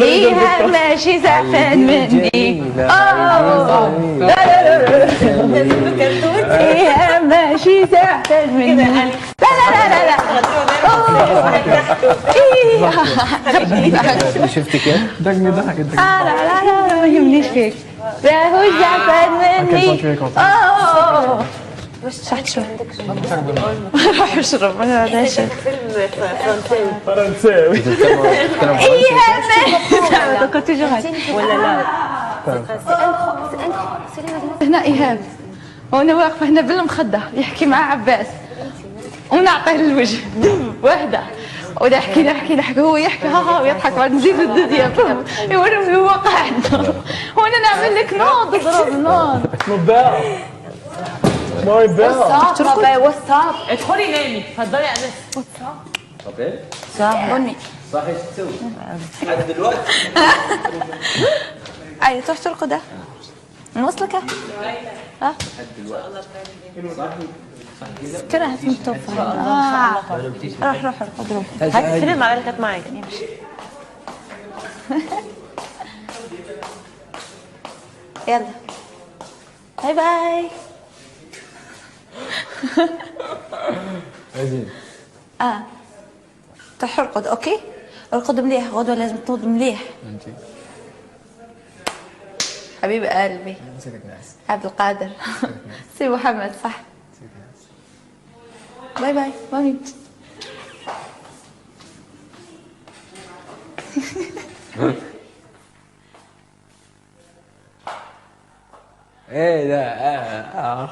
إيهاب ماشي زعفان مني. لا لا لا إيهاب ماشي زعفان مني. لا لا لا لا لا. شفتي كيف؟ ضحكني ضحك لا لا لا ما يهمنيش فيك. راهو زعفان مني. صحت شو روح اشرب انا علاش فرنساوي ايهاب كنت جوهر ولا لا هنا ايهاب وانا واقفه هنا بالمخده يحكي مع عباس ونعطيه الوجه واحده ونحكي هو يحكي ها ويضحك بعد نزيد الدنيا يوري هو قاعد وانا نعمل لك نوض اضرب نوض ماي بيل واتساب ادخلي نامي اتفضلي يا انس. واتساب اوكي صح بني صح ايش تسوي؟ لحد دلوقتي اي تروح ترقد نوصلك ها لحد دلوقتي كرهت من الطوفة روح ارقد روح هات الفيلم على اللي كانت معايا. يلا باي باي. عايزين تروح ارقد اوكي ارقد مليح غدوه لازم تنوض مليح انتي حبيب قلبي نسيتك ناس عبد القادر سي محمد صح. باي باي مامي. ايه ده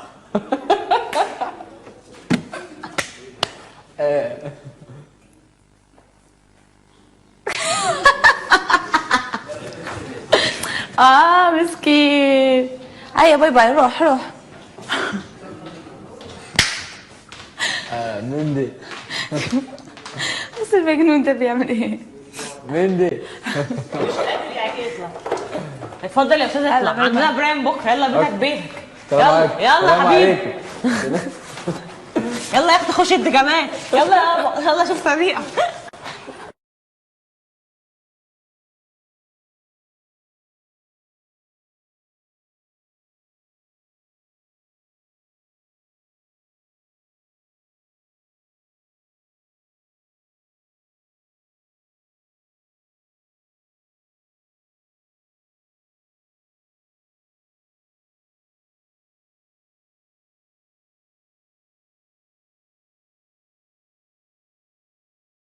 مسكين. هيا باي باي روح مندي بس المجنون ده بيعمل ايه؟ مندي اتفضل يا استاذ اطلع عندنا برايم بكره يلا بيتك بيتك. سلام يلا عليكم. يلا سلام حبيبي عليكم. يلا يا اختي خش انت كمان يلا يابا يلا شوف سريع.